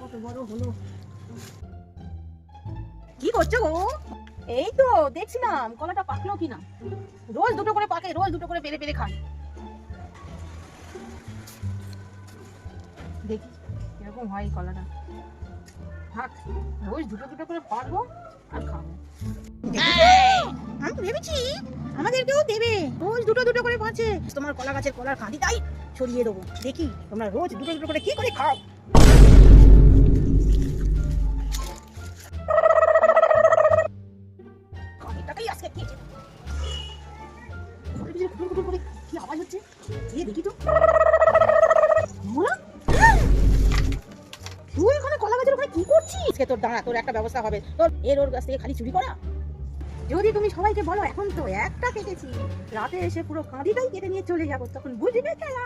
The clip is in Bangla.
কত বড় হলো। কি করছো গো? এই তো দেখছিলাম কলাটা পাকলো কিনা। রোজ দুটো করে পাকে, রোজ দুটো করে পেরে পেরে খাই। দেখি এরকম হয় কলাটা। থাক, রোজ দুটো দুটো করে পারবো আর খাবো। আমি ভেবেছি আমাদেরকেও দেবে, রোজ দুটো দুটো করে পাচ্ছে। তোমার কলা গাছের কলার কাঁদিটাই ছড়িয়ে দেবো। দেখি তোমরা রোজ দুটো দুটো করে কি করে খাও। কাঁদিটাকেই আজকে খেয়েছে। কি আওয়াজ হচ্ছে? দেখি তো। তুই এখানে কলা গাছের ওখানে কি করছিস? তোর দাঁড়া, তোর একটা ব্যবস্থা হবে। তোর ওর কাছ থেকে খালি চুরি করা। যদি তুমি সবাইকে বলো এখন তো একটা কেটেছি, রাতে এসে পুরো কাঁদিটাই কেটে নিয়ে চলে যাবো, তখন বুঝবে খেলা।